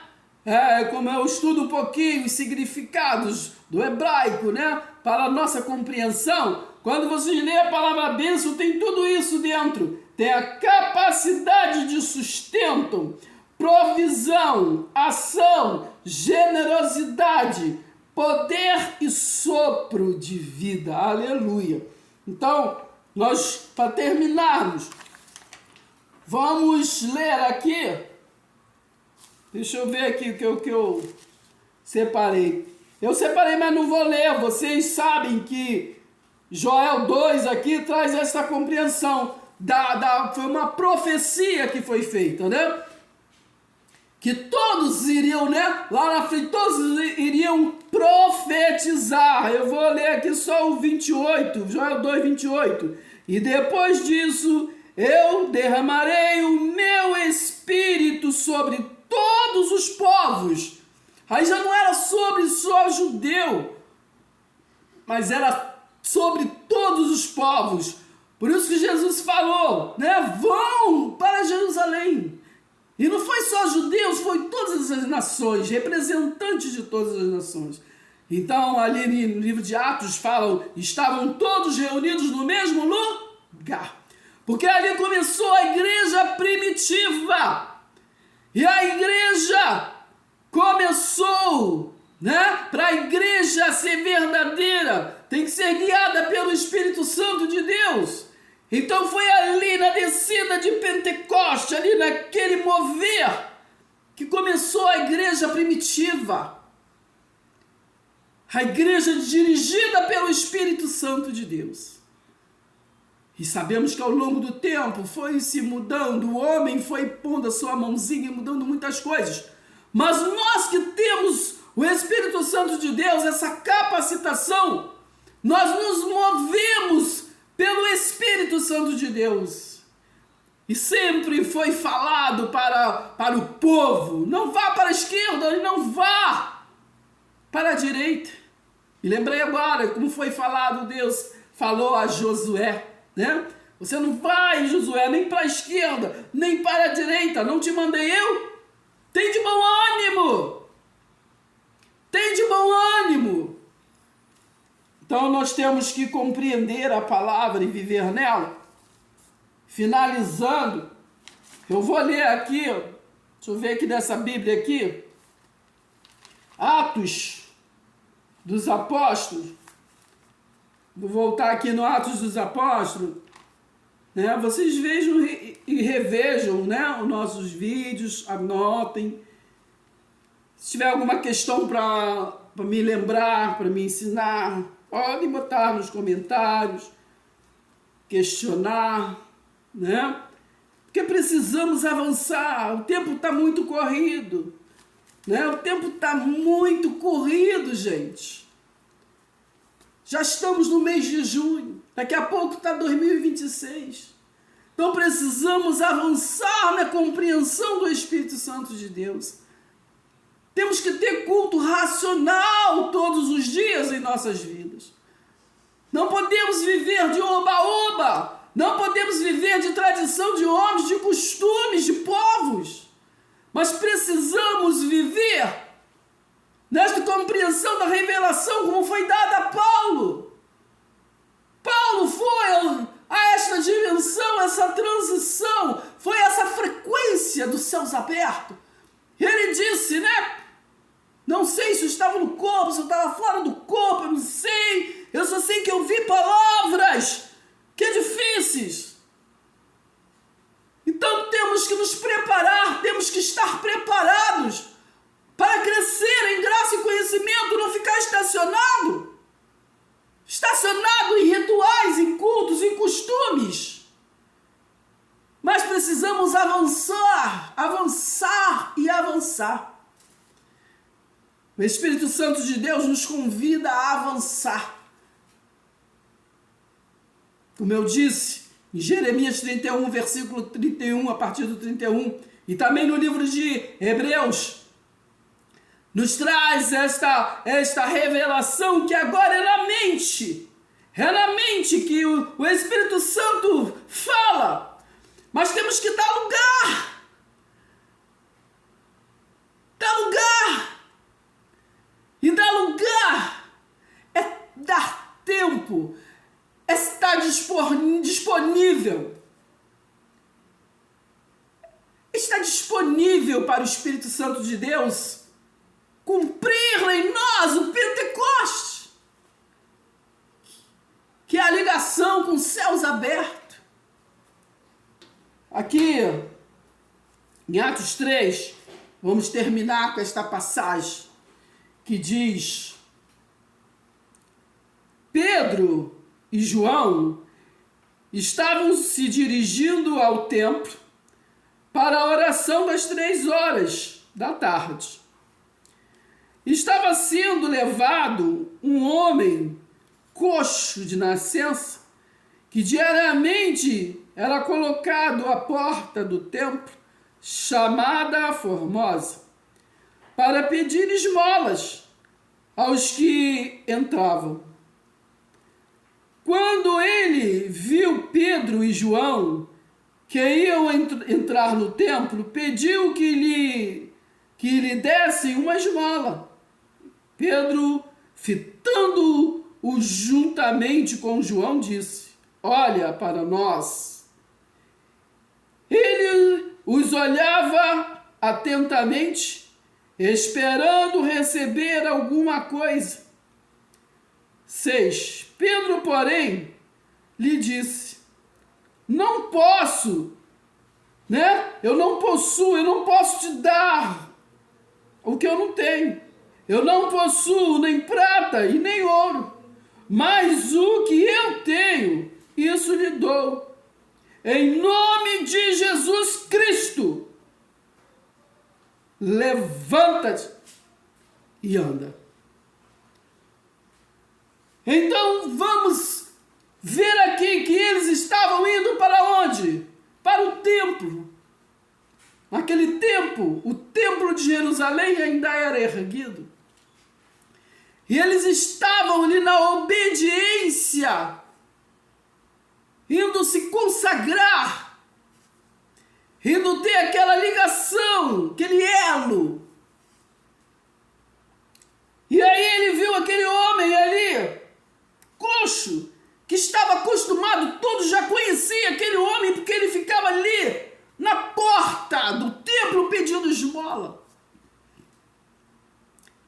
como eu estudo um pouquinho os significados do hebraico, né, para a nossa compreensão, quando vocês lêem a palavra bênção, tem tudo isso dentro. Tem a capacidade de sustento, provisão, ação, generosidade, poder e sopro de vida. Aleluia. Então, nós, para terminarmos, vamos ler aqui. Deixa eu ver aqui o que eu separei. Eu separei, mas não vou ler. Vocês sabem que Joel 2 aqui traz essa compreensão. Foi uma profecia que foi feita, né? Que todos iriam, né? Lá na frente, todos iriam profetizar. Eu vou ler aqui só o 28, Joel 2, 28. E depois disso, eu derramarei o meu espírito sobre todos os povos. Aí já não era sobre só judeu, mas era sobre todos os povos. Por isso que Jesus falou, né? Vão para Jerusalém. E não foi só judeus, foi todas as nações, representantes de todas as nações. Então, ali no livro de Atos falam, estavam todos reunidos no mesmo lugar. Porque ali começou a igreja primitiva. E a igreja começou, né? Para a igreja ser verdadeira, tem que ser guiada pelo Espírito Santo de Deus. Então foi ali na descida de Pentecoste, ali naquele mover, que começou a igreja primitiva. A igreja dirigida pelo Espírito Santo de Deus. E sabemos que ao longo do tempo foi se mudando, o homem foi pondo a sua mãozinha e mudando muitas coisas. Mas nós que temos o Espírito Santo de Deus, essa capacitação, nós nos movemos pelo Espírito Santo de Deus. E sempre foi falado para o povo, não vá para a esquerda e não vá para a direita. E lembrei agora como foi falado, Deus falou a Josué, né? Você não vai, Josué, nem para a esquerda, nem para a direita, não te mandei eu? Tem de bom ânimo! Tem de bom ânimo! Então nós temos que compreender a palavra e viver nela. Finalizando, eu vou ler aqui, deixa eu ver aqui dessa Bíblia aqui, Atos dos Apóstolos. Vou voltar aqui no Atos dos Apóstolos, né? Vocês vejam e revejam, né, os nossos vídeos, anotem. Se tiver alguma questão para me lembrar, para me ensinar, podem botar nos comentários, questionar, né? Porque precisamos avançar, o tempo está muito corrido, né? O tempo está muito corrido, gente. Já estamos no mês de junho, daqui a pouco está 2026. Então precisamos avançar na compreensão do Espírito Santo de Deus. Temos que ter culto racional todos os dias em nossas vidas. Não podemos viver de oba-oba. Não podemos viver de tradição de homens, de costumes, de povos. Mas precisamos viver nesta compreensão da revelação como foi dada a Paulo. Paulo foi a esta dimensão, essa transição, foi essa frequência dos céus abertos. Ele disse, né? Não sei se eu estava no corpo, se eu estava fora do corpo, eu não sei. Eu só sei que eu vi palavras que difíceis. Então temos que nos preparar, temos que estar preparados para crescer em graça e conhecimento, não ficar estacionado. Estacionado em rituais, em cultos, em costumes. Mas precisamos avançar, avançar e avançar. O Espírito Santo de Deus nos convida a avançar. Como eu disse, em Jeremias 31, versículo 31, a partir do 31, e também no livro de Hebreus, nos traz esta revelação que agora é na mente que o Espírito Santo fala, mas temos que dar lugar. Dá lugar. E dar lugar é dar tempo, é estar disponível. Está disponível para o Espírito Santo de Deus cumprir em nós o Pentecostes, que é a ligação com os céus abertos. Aqui, em Atos 3, vamos terminar com esta passagem que diz: Pedro e João estavam se dirigindo ao templo para a oração das 3 da tarde. Estava sendo levado um homem coxo de nascença, que diariamente era colocado à porta do templo, chamada Formosa, para pedir esmolas aos que entravam. Quando ele viu Pedro e João, que iam entrar no templo, pediu que lhe dessem uma esmola. Pedro, fitando-o juntamente com João, disse: olha para nós. Ele os olhava atentamente, esperando receber alguma coisa. 6. Pedro, porém, lhe disse: não posso, eu não posso te dar o que eu não tenho. Eu não possuo nem prata e nem ouro, mas o que eu tenho, isso lhe dou. Em nome de Jesus Cristo, levanta-te e anda. Então vamos ver aqui que eles estavam indo para onde? Para o templo. Naquele tempo, o templo de Jerusalém ainda era erguido. E eles estavam ali na obediência, indo se consagrar, indo ter aquela ligação, aquele elo. E aí ele viu aquele homem ali, coxo, que estava acostumado, todos já conheciam aquele homem, porque ele ficava ali na porta do templo pedindo esmola.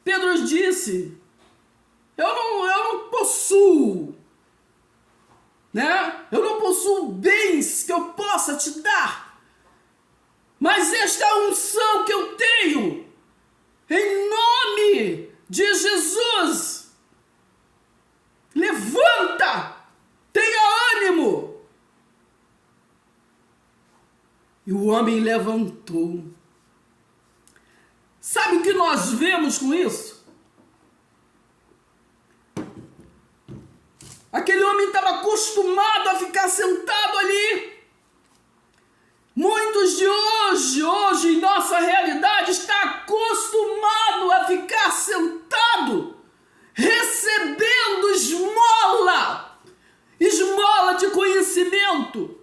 Pedro disse: eu não possuo, eu não possuo bens que eu possa te dar, mas esta unção que eu tenho, em nome de Jesus, levanta, tenha ânimo. E o homem levantou. Sabe o que nós vemos com isso? Aquele homem estava acostumado a ficar sentado ali. Muitos de hoje em nossa realidade, está acostumado a ficar sentado, recebendo esmola de conhecimento,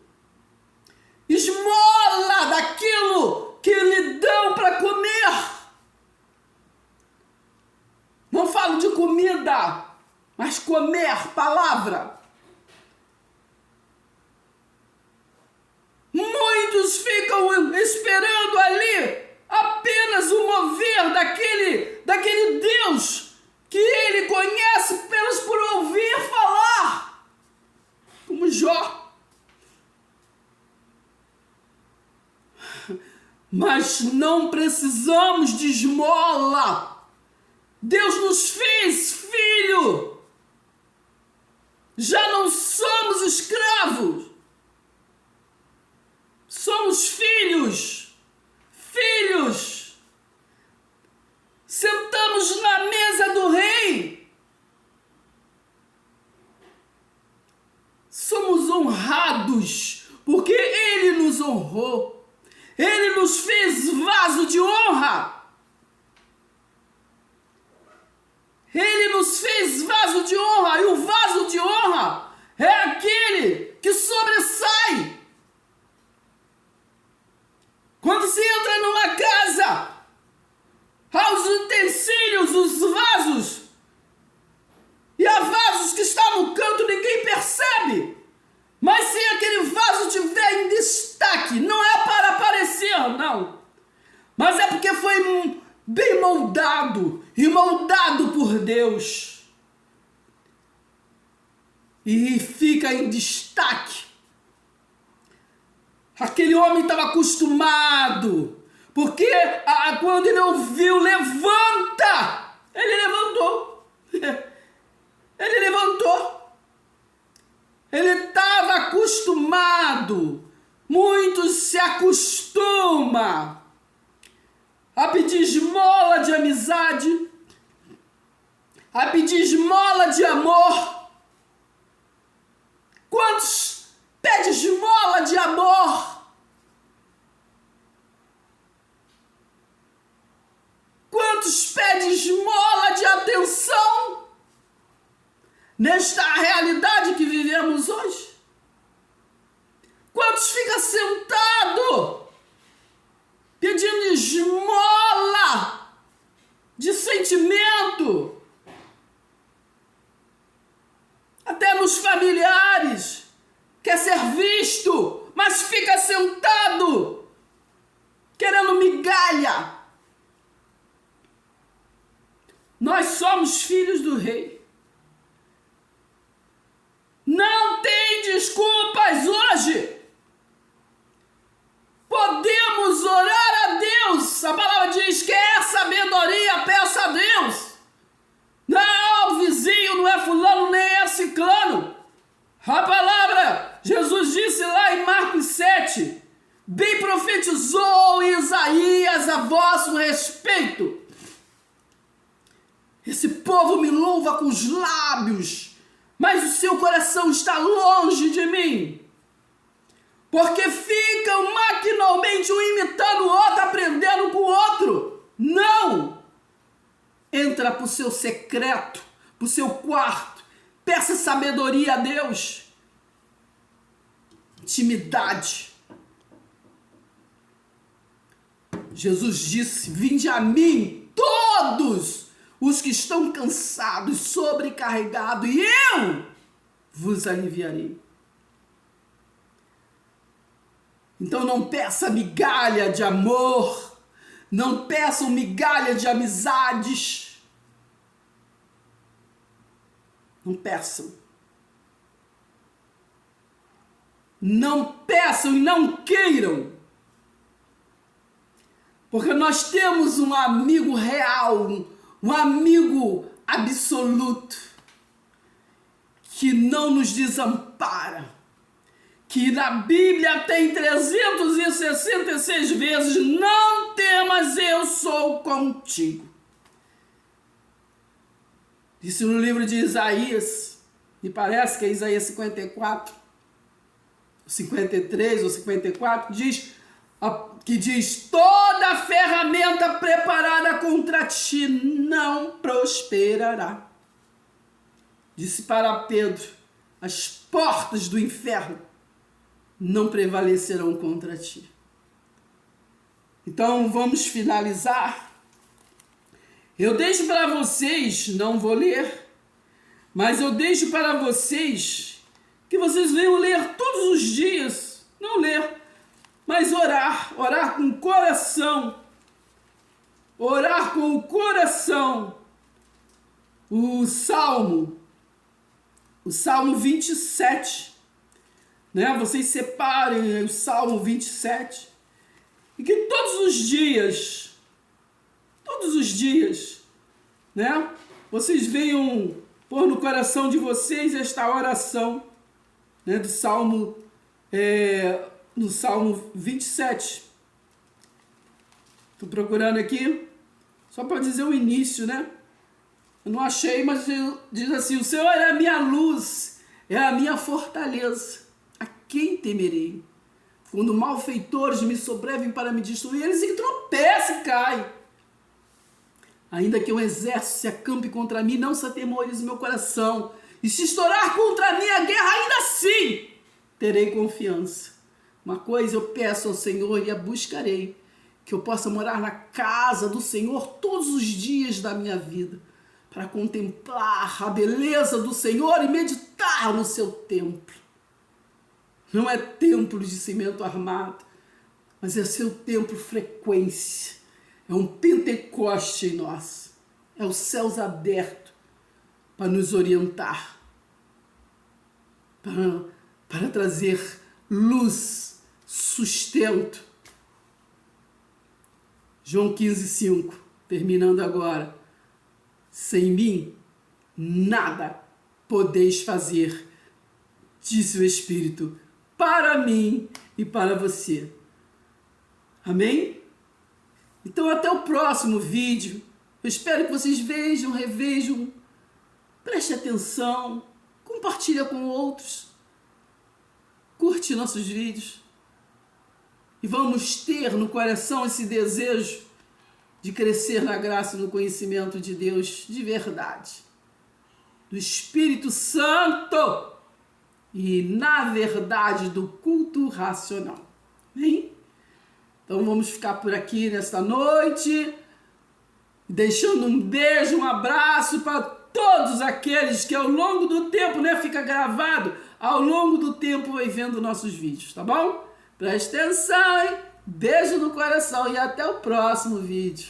esmola daquilo que lhe dão para comer. Não falo de comida, mas comer, palavra. Muitos ficam esperando ali apenas o mover daquele Deus que ele conhece apenas por ouvir falar, como Jó. Mas não precisamos de esmola. Deus nos fez filho. Já não somos escravos. Somos filhos. Filhos. Sentamos na mesa do rei. Somos honrados porque ele nos honrou. Ele nos fez vaso de honra. Ele nos fez vaso de honra. E o vaso de honra é aquele que sobressai. Quando se entra numa casa, moldado e moldado por Deus. E fica em destaque. Aquele homem estava acostumado, porque quando ele ouviu, levanta, ele levantou. Ele levantou. Ele estava acostumado. Muitos se acostumam a pedir esmola de amizade, a pedir esmola de amor. Quantos pedem esmola de amor? Quantos pedem esmola de atenção nesta realidade que vivemos hoje? Quantos ficam sentados pedindo esmola de sentimento? Até nos familiares, quer ser visto, mas fica sentado, querendo migalha. Nós somos filhos do rei. Não tem desculpas hoje. Podemos orar a Deus. A palavra diz que é sabedoria, peça a Deus. Não é o vizinho, não é fulano, nem é ciclano. A palavra, Jesus disse lá em Marcos 7, bem profetizou Isaías a vosso respeito. Esse povo me louva com os lábios, mas o seu coração está longe de mim. Porque ficam maquinalmente um imitando o outro, aprendendo com o outro. Não! Entra para o seu secreto, para o seu quarto. Peça sabedoria a Deus. Intimidade. Jesus disse, vinde a mim todos os que estão cansados, sobrecarregados, e eu vos aliviarei. Então não peça migalha de amor, não peçam migalha de amizades. Não peçam. Não peçam e não queiram. Porque nós temos um amigo real, um amigo absoluto, que não nos desampara, que na Bíblia tem 366 vezes, não temas, eu sou contigo. Isso no livro de Isaías, me parece que é Isaías 54, 53 ou 54, que diz, toda ferramenta preparada contra ti não prosperará. Disse para Pedro, as portas do inferno não prevalecerão contra ti. Então vamos finalizar. Eu deixo para vocês, não vou ler, mas eu deixo para vocês que vocês venham ler todos os dias, não ler, mas orar com o coração, orar com o coração. O Salmo 27, né? Vocês separem o Salmo 27, e que todos os dias, né? Vocês venham pôr no coração de vocês esta oração, né? Do Salmo 27. Estou procurando aqui, só para dizer o início, né? Eu não achei, mas diz assim, o Senhor é a minha luz, é a minha fortaleza. A quem temerei? Quando malfeitores me sobrevêm para me destruir, eles tropeçam e caem. Ainda que um exército se acampe contra mim, não se atemorize o meu coração. E se estourar contra mim a guerra, ainda assim terei confiança. Uma coisa eu peço ao Senhor e a buscarei, que eu possa morar na casa do Senhor todos os dias da minha vida, para contemplar a beleza do Senhor e meditar no seu templo. Não é templo de cimento armado, mas é seu templo frequência. É um Pentecoste em nós. É os céus abertos para nos orientar, para trazer luz, sustento. João 15:5, terminando agora. Sem mim, nada podeis fazer, disse o Espírito, para mim e para você. Amém? Então até o próximo vídeo. Eu espero que vocês vejam, revejam, preste atenção, compartilha com outros, curte nossos vídeos e vamos ter no coração esse desejo de crescer na graça e no conhecimento de Deus de verdade, do Espírito Santo e na verdade do culto racional. Amém? Então vamos ficar por aqui nesta noite, deixando um beijo, um abraço para todos aqueles que ao longo do tempo, fica gravado, ao longo do tempo vai vendo nossos vídeos, tá bom? Preste atenção, hein? Beijo no coração e até o próximo vídeo.